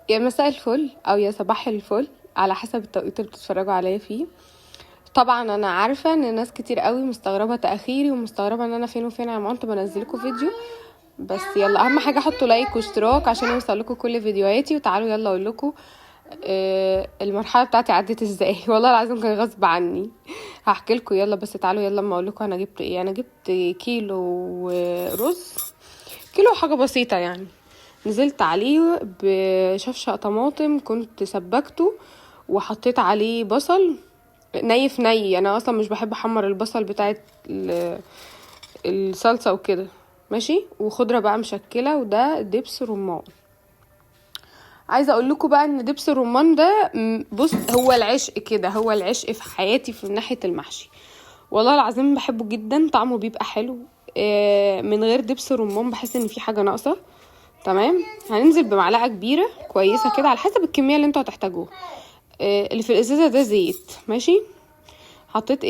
يا مساء الفل او يا صباح الفل على حسب التوقيت اللي بتتفرجوا عليا فيه. طبعا انا عارفه ان ناس كتير قوي مستغربه تاخيري ومستغربه ان انا فين وفين على ما قلت بنزلكم فيديو. بس يلا، اهم حاجه حطوا لايك واشتراك عشان يوصل لكم كل فيديوهاتي. وتعالوا يلا اقول لكم المرحله بتاعتي عدت ازاي. والله العظيم كان غصب عني. هحكي لكم يلا، بس تعالوا يلا اما اقول لكم انا جبت ايه. انا جبت كيلو رز، كيلو حاجه بسيطه يعني. نزلت عليه بشفشق طماطم، كنت سبكته وحطيت عليه بصل ني في ني. انا اصلا مش بحب احمر البصل بتاعت الصلصه وكده، ماشي. وخضره بقى مشكله، وده دبس رمان. عايزه اقول لكم بقى ان دبس الرمان ده بص هو العشق كده، هو العشق في حياتي في ناحيه المحشي. والله العظيم بحبه جدا، طعمه بيبقى حلو. من غير دبس الرمان بحس ان في حاجه ناقصه. تمام. هننزل بمعلقه كبيره كويسه كده على حسب الكميه اللي انتوا هتحتاجوها. اللي في الازازه ده زيت، ماشي. حطيت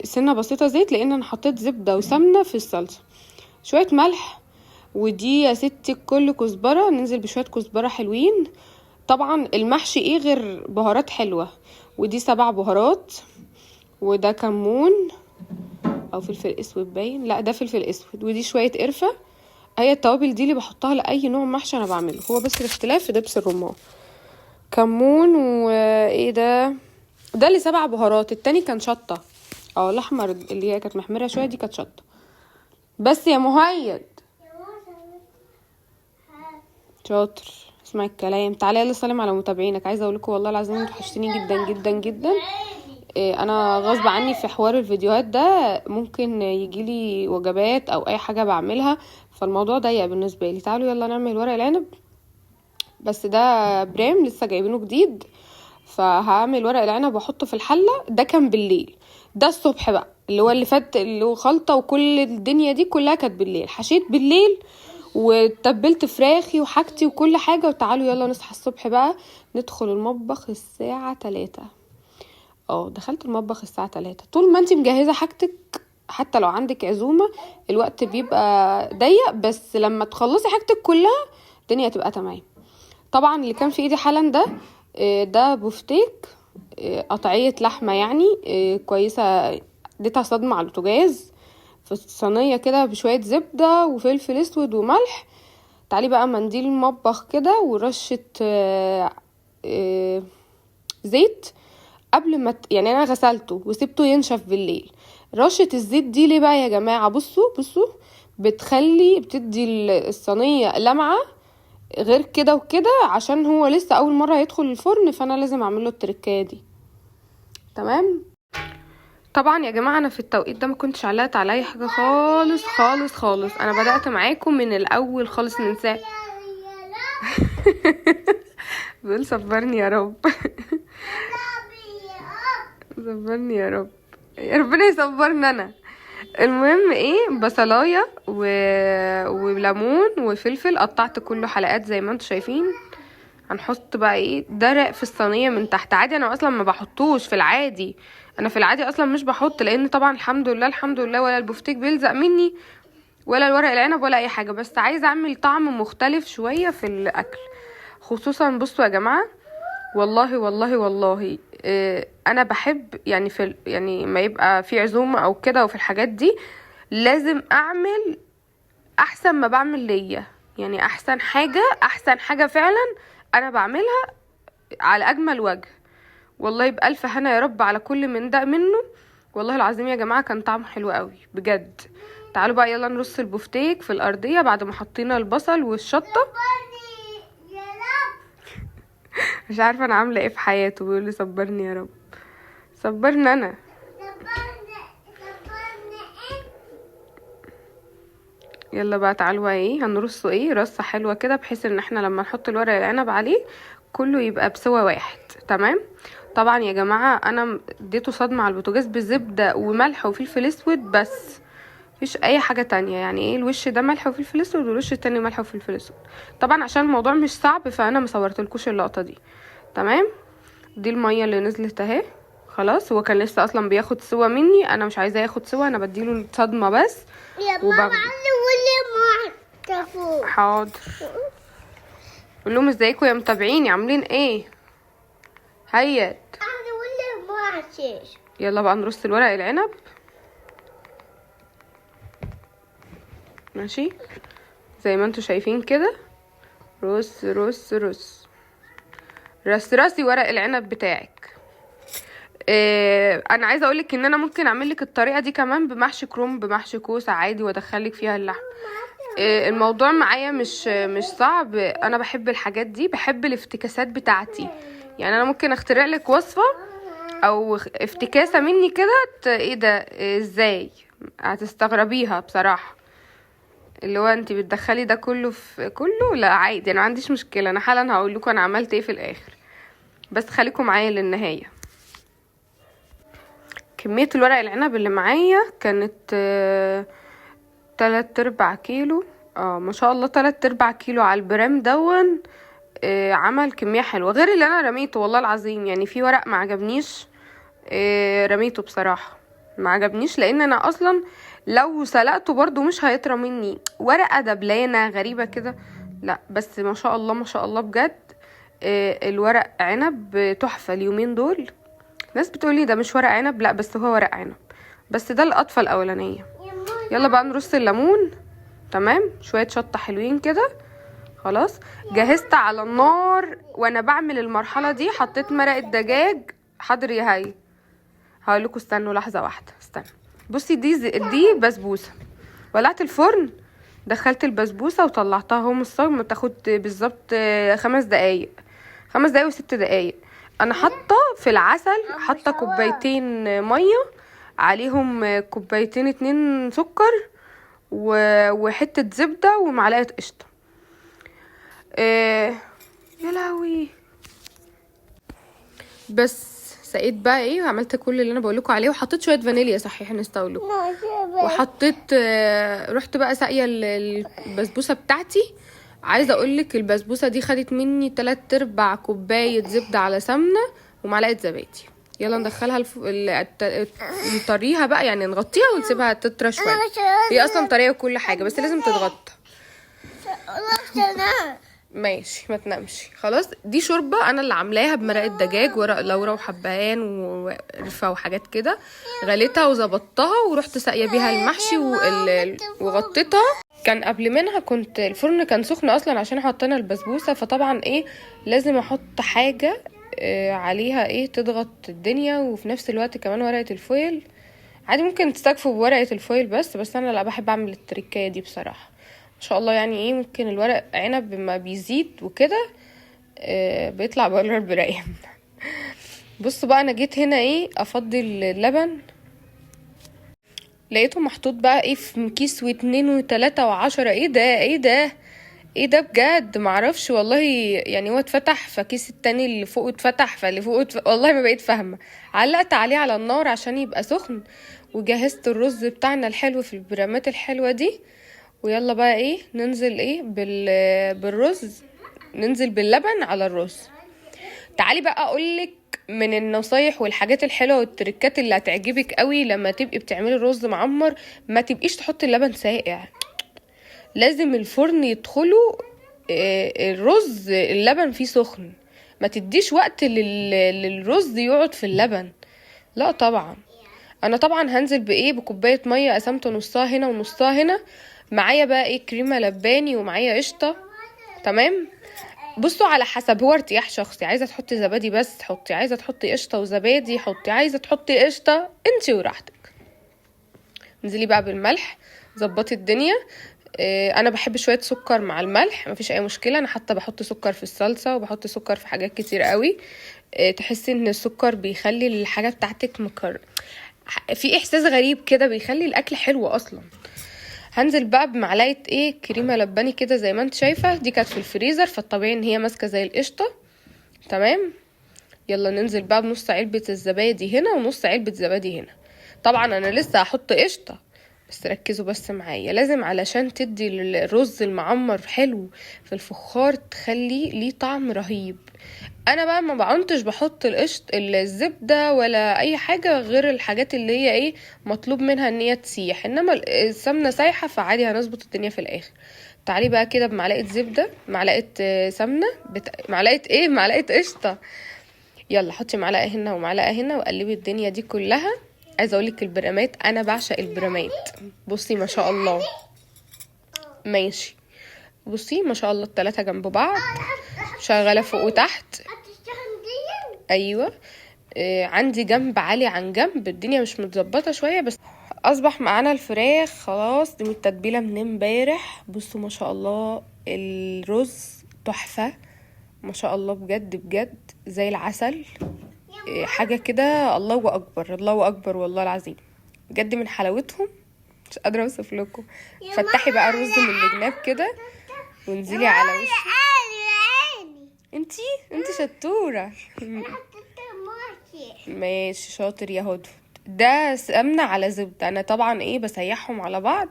سنه بسيطه زيت، لان انا حطيت زبده وسمنه في الصلصه. شويه ملح، ودي يا ستي كل كزبره، ننزل بشويه كزبره حلوين. طبعا المحشي غير بهارات حلوه. ودي 7 بهارات، وده كمون او فلفل اسود، باين لا ده فلفل اسود. ودي شويه قرفه. هي التوابل دي اللي بحطها لاي نوع محشي انا بعمله، هو بس الاختلاف في دبس الرمان. كمون ده اللي 7 بهارات. التاني كان شطه، الاحمر اللي هي كانت محمره شويه دي كانت شطه. بس يا مهيد شاطر، اسمع الكلام. تعالى يلا سلم على متابعينك. عايزه اقول لكم والله العظيم انتوا وحشتوني جدا جدا جدا. انا غصب عني في حوار الفيديوهات ده ممكن يجيلي وجبات او اي حاجه بعملها، فالموضوع ضيق بالنسبه لي. تعالوا يلا نعمل ورق العنب. بس ده بريم لسه جايبينه جديد، فهعمل ورق العنب واحطه في الحله. ده كان بالليل، ده الصبح بقى اللي هو اللي فات، اللي هو خلطه وكل الدنيا دي كلها كانت بالليل. حشيت بالليل وتبلت فراخي وحاجتي وكل حاجه. وتعالوا يلا نصحى الصبح بقى ندخل المطبخ الساعه 3. دخلت المطبخ الساعه 3. طول ما انت مجهزه حاجتك، حتى لو عندك عزومه الوقت بيبقى ضيق، بس لما تخلصي حاجتك كلها الدنيا تبقى تمام. طبعا اللي كان في ايدي حالا ده بفتيك، قطعيه لحمه يعني كويسه. اديتها صدمه على البوتاجاز في صينيه كده بشويه زبده وفلفل اسود وملح. تعالي بقى منديل المطبخ كده ورشه زيت قبل ما يعني انا غسلته وسبته ينشف بالليل. رشه الزيت دي ليه بقى يا جماعه؟ بصوا بتدي الصينيه لمعه غير كده وكده، عشان هو لسه اول مره هيدخل الفرن، فانا لازم اعمل له التركايه دي. تمام. طبعا يا جماعه انا في التوقيت ده ما كنتش علقت على اي حاجه خالص خالص خالص. انا بدات معاكم من الاول خالص من ساعه بقول صبرني يا رب. صبرني يا رب، يا ربنا يصبرنا انا. المهم بصلايه وليمون وفلفل، قطعت كله حلقات زي ما انتم شايفين. هنحط بقى درق في الصينيه من تحت. عادي انا اصلا ما بحطوش في العادي، انا في العادي اصلا مش بحط، لان طبعا الحمد لله ولا البفتيك بيلزق مني ولا الورق العنب ولا اي حاجه. بس عايزه اعمل طعم مختلف شويه في الاكل. خصوصا بصوا يا جماعه، والله انا بحب يعني يعني ما يبقى في عزومه او كده، وفي الحاجات دي لازم اعمل احسن ما بعمل ليا. يعني احسن حاجه فعلا انا بعملها على اجمل وجه. والله بألف هنا يا رب على كل من ده منه. والله العظيم يا جماعه كان طعمه حلو قوي بجد. تعالوا بقى يلا نرص البفتيك في الارضيه بعد ما حطينا البصل والشطه. مش عارفه انا عامله ايه في حياته، بيقول لي صبرني يا رب. صبرني انا. يلا بقى تعالوا هنرصه رصه حلوه كده، بحيث ان احنا لما نحط الورق العنب عليه كله يبقى بسوا واحد. تمام. طبعا يا جماعه انا اديته صدمه على البوتاجاز بزبده وملح وفلفل اسود بس، مفيش اي حاجه تانية. يعني الوش ده ملح وفلفل اسود والوش التاني ملح وفلفل اسود. طبعا عشان الموضوع مش صعب فانا مصورتلكوش اللقطه دي. تمام. دي الميه اللي نزلت اهي. خلاص هو كان لسه اصلا بياخد سوا مني، انا مش عايزاه ياخد سوا، انا بديله الصدمه بس. يا ماما علي ما تفوق. حاضر. قول لهم ازيكم يا متابعيني، عاملين ايه؟ هيا يلا بقى نرص الورق العنب. ماشي زي ما انتوا شايفين كده، رص رص رص، رصي ورق العنب بتاعك. انا عايزه اقولك ان انا ممكن اعملك الطريقه دي كمان بمحشي كرنب، بمحشي كوسه عادي، وادخلك فيها اللحم. الموضوع معايا مش صعب. انا بحب الحاجات دي، بحب الافتكاسات بتاعتي. يعني انا ممكن اخترع لك وصفه او افتكاسه مني كده، ايه ده؟ ازاي؟ هتستغربيها بصراحه. اللي هو انت بتدخلي ده كله في كله؟ لا عادي، انا ما عنديش مشكله. انا حالا هقول لكم انا عملت ايه في الاخر، بس خليكم معايا للنهايه. كميه الورق العنب اللي معايا كانت 3/4 كيلو. ما شاء الله 3/4 كيلو على البرام دون. عمل كميه حلوه غير اللي انا رميته، والله العظيم. يعني في ورق ما عجبنيش، رميته بصراحه، ما عجبنيش، لان انا اصلا لو سلقته برضو مش هيطرى مني. ورقه دبلانه غريبه كده، لا بس ما شاء الله ما شاء الله بجد. الورق عنب تحفه اليومين دول. ناس بتقولي ده مش ورق عنب، لا بس هو ورق عنب، بس ده القطفه الاولانيه. يلا بقى نرص الليمون. تمام، شويه شطه حلوين كده. خلاص جهزت على النار. وانا بعمل المرحله دي حطيت مرق الدجاج. حاضر يا هاي، هقول لكم استنوا لحظه واحده، استنى. بصي دي بسبوسه. ولعت الفرن، دخلت البسبوسه وطلعتها اهو من الصاج. تاخد بالظبط 5 دقايق، 5 دقايق و6 دقايق. انا حاطه في العسل، حاطه كوبايتين ميه، عليهم كوبايتين 2 سكر، وحته زبده ومعلقه قشطه. يا لهوي. بس سقيت بقى ايه، وعملت كل اللي انا بقول لكم عليه، وحطيت شويه فانيليا صحيح نستولوا، وحطيت رحت بقى ساقيه البسبوسه بتاعتي. عايزه اقول لك البسبوسه دي خدت مني 3/4 كوبايه زبده على سمنه ومعلقه زبادي. يلا ندخلها نطريها بقى، يعني نغطيها ونسيبها تطرى شويه. هي اصلا طريه وكل حاجه، بس لازم تتغطى. ماشي ما تنامش خلاص. دي شوربه انا اللي عاملاها بمرق الدجاج، ورق لورا وحبهان وقرفه وحاجات كده. غليتها وظبطتها ورحت ساقيه بيها المحشي وغطيتها. كان قبل منها كنت الفرن كان سخن اصلا عشان حطينا البسبوسه، فطبعا ايه لازم احط حاجه عليها ايه تضغط الدنيا، وفي نفس الوقت كمان ورقه الفويل. عادي ممكن تستكفوا بورقه الفويل، بس انا لا بحب اعمل التركايه دي بصراحه. ما شاء الله يعني ايه، ممكن الورق عنب ما بيزيد وكده بيطلع بره البرايم. بصوا بقى، انا جيت هنا ايه افضي اللبن، لقيته محطوط بقى ايه في كيس و2 و3 و10. ايه ده ايه ده ايه ده بجد؟ معرفش والله. يعني هو اتفتح فكيس التاني اللي فوق اتفتح فاللي فوق والله ما بقيت فاهمه. علقت عليه على النار عشان يبقى سخن، وجهزت الرز بتاعنا الحلو في البرامات الحلوه دي. ويلا بقى ايه ننزل ايه بالرز، ننزل باللبن على الرز. تعالي بقى اقولك من النصايح والحاجات الحلوه والتركات اللي هتعجبك قوي لما تبقي بتعملي الرز معمر. ما تبقيش تحطي اللبن ساقع، لازم الفرن يدخله الرز اللبن فيه سخن. ما تديش وقت للرز يقعد في اللبن، لا طبعا. انا طبعا هنزل بايه، بكوبايه ميه قسمت نصها هنا ونصها هنا. معايا بقى ايه كريمه لباني ومعايا قشطه. تمام، بصوا على حسب، هو ارتياح شخصي. عايزه تحطي زبادي بس حطي، عايزه تحطي قشطه وزبادي حطي، عايزه تحطي قشطه انتي وراحتك. انزلي بقى بالملح، ظبطي الدنيا. انا بحب شويه سكر مع الملح، مفيش اي مشكله. انا حتى بحط سكر في الصلصه وبحط سكر في حاجات كتير قوي. تحسي ان السكر بيخلي الحاجه بتاعتك في احساس غريب كده، بيخلي الاكل حلو اصلا. هنزل بقى بمعلقه ايه كريمه لباني كده زي ما انت شايفه. دي كانت في الفريزر فالطبيعي ان هي ماسكه زي القشطه. تمام، يلا ننزل بقى بنص علبه الزبادي هنا ونص علبه زبادي هنا. طبعا انا لسه هحط قشطه، بس ركزوا بس معايا. لازم علشان تدي الرز المعمر حلو في الفخار تخليه ليه طعم رهيب. انا بقى ما بعنتش بحط الزبده ولا اي حاجه غير الحاجات اللي هي مطلوب منها ان هي تسيح، انما السمنه سايحه فعادي هنظبط الدنيا في الاخر. تعالي بقى كده بمعلقه زبده، معلقه سمنه، معلقه قشطه. يلا حطي معلقه هنا ومعلقه هنا وقلبي الدنيا دي كلها. عايزه اقولك البرامات انا بعشق البرامات. بصي ما شاء الله، ماشي، بصي ما شاء الله التلاتة جنب بعض، شغاله فوق وتحت. ايوه عندي جنب عالي عن جنب، الدنيا مش متظبطه شويه. بس اصبح معانا الفراخ خلاص، دي متتبيله من امبارح. بصوا ما شاء الله الرز تحفه، ما شاء الله بجد بجد زي العسل. حاجه كده الله اكبر الله اكبر والله العظيم، بجد من حلاوتهم مش قادره اوصف لكم. فتحي بقى الرز من الجناب كده وانزلي على وشه. انتي شطوره. ماشي شاطر يا هدى. ده سمنه على زبده، انا طبعا بسيحهم على بعض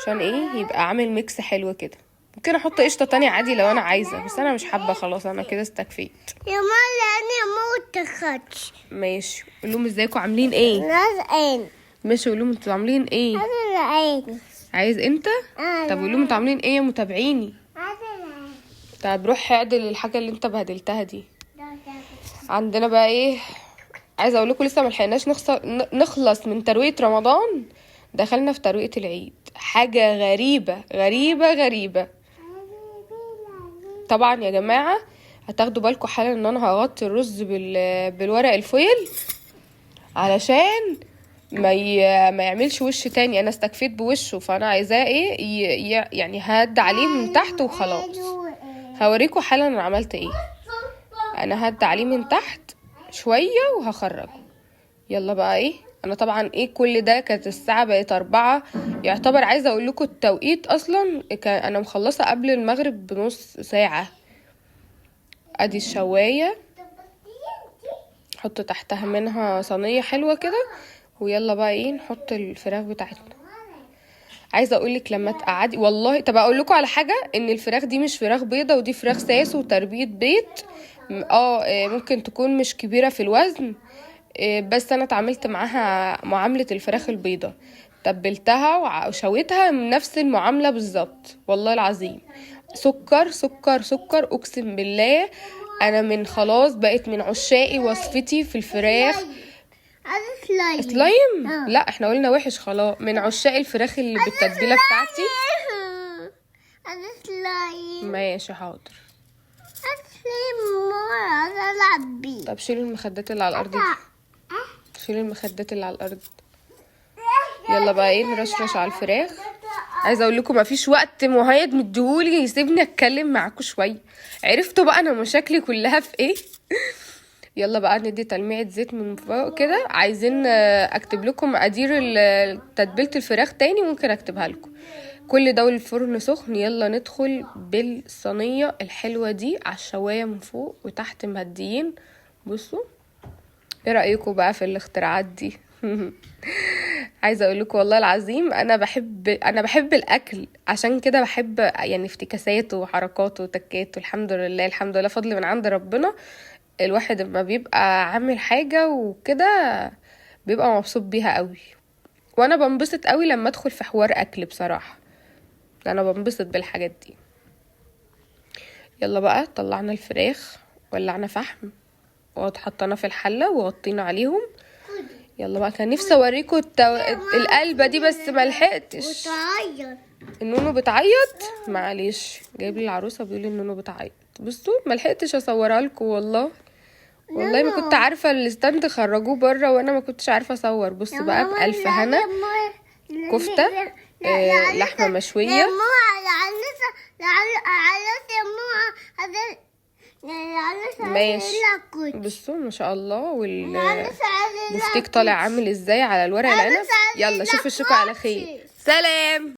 عشان يبقى عامل ميكس حلو كده. ممكن احط قشطه تانية عادي لو انا عايزه، بس انا مش حابه، خلاص انا كده استكفيت. يا ماما انا موتخش. ماشي قول لهم ازيكم عاملين ايه. ماشي قول لهم انتوا عاملين ايه. عايز انت. طب قول لهم انتوا عاملين ايه يا متابعيني. طب روح اعدل الحاجه اللي انت بهدلتها دي. عندنا بقى عايزه اقول لكم لسه ملحقناش نخلص من ترويقه رمضان، دخلنا في ترويقه العيد. حاجه غريبه غريبه غريبه. طبعا يا جماعه هتاخدوا بالكم حالا ان انا هغطي الرز بالورق الفويل علشان ما يعملش وش تاني. انا استكفيت بوشه، فانا عايزاه يعني هد عليه من تحت وخلاص. هوريكم حالا انا عملت ايه. انا هد عليه من تحت شويه وهخرجه. يلا بقى انا طبعا كل ده كانت الساعه بقت 4 يعتبر. عايزه اقول لكم التوقيت اصلا كان انا مخلصه قبل المغرب بنص ساعه. ادي الشوايه، حط تحتها منها صينيه حلوه كده، ويلا بقى نحط الفراخ بتاعتنا. عايزه اقولك لما تقعدي والله. طب اقول لكم على حاجه، ان الفراخ دي مش فراخ بيضه، ودي فراخ ساس وتربيه بيت. ممكن تكون مش كبيره في الوزن، بس انا اتعاملت معاها معامله الفراخ البيضه، تبلتها وشويتها من نفس المعامله بالظبط والله العظيم. سكر سكر سكر، اقسم بالله انا من خلاص بقت من عشاقي وصفتي في الفراخ. سلايم. لا احنا قلنا وحش خلاص. من عشاق الفراخ اللي بالتتبيله بتاعتي. ماشي حاضر. طب شيلوا المخدات اللي على الارض دي، شيلوا المخدات اللي على الارض. يلا بقى نرشرش على الفراخ. عايزه اقول لكم مفيش وقت مهيد مديهولي يسيبني اتكلم معاكم شويه. عرفتوا بقى انا مشاكلي كلها في ايه. يلا بقى ندي تلميعه زيت من فوق كده. عايزين اكتب لكم مقادير تتبيله الفراخ تاني، ممكن اكتبها لكم. كل ده والفرن سخن. يلا ندخل بالصينيه الحلوه دي على الشوايه من فوق وتحت مهديين. بصوا ايه رايكم بقى في الاختراعات دي. عايزه اقول لكم والله العظيم انا بحب الاكل، عشان كده بحب يعني افتكاساته وحركاته وتكاته. الحمد لله الحمد لله، فضل من عند ربنا. الواحد لما بيبقى عامل حاجه وكده بيبقى مبسوط بيها قوي، وانا بنبسط قوي لما ادخل في حوار اكل. بصراحه انا بنبسط بالحاجات دي. يلا بقى طلعنا الفراخ، ولعنا فحم وحطينا في الحله وغطينا عليهم. يلا بقى كان نفسي اوريكم القلبه دي بس ما لحقتش. النونو بتعيط. معلش جايب لي العروسه بيقول النونو بتعيط. بصوا ما لحقتش اصورها لكم والله ما كنت عارفه الاستند خرجوه بره وانا ما كنتش عارفه اصور. بصوا بقى بألف هنا كفته لحمه مشويه. ماشي بصوا ما شاء الله، والبفتيك طالع عامل ازاي على الورق العنب. يلا شوفوا الشوكة على خير. سلام.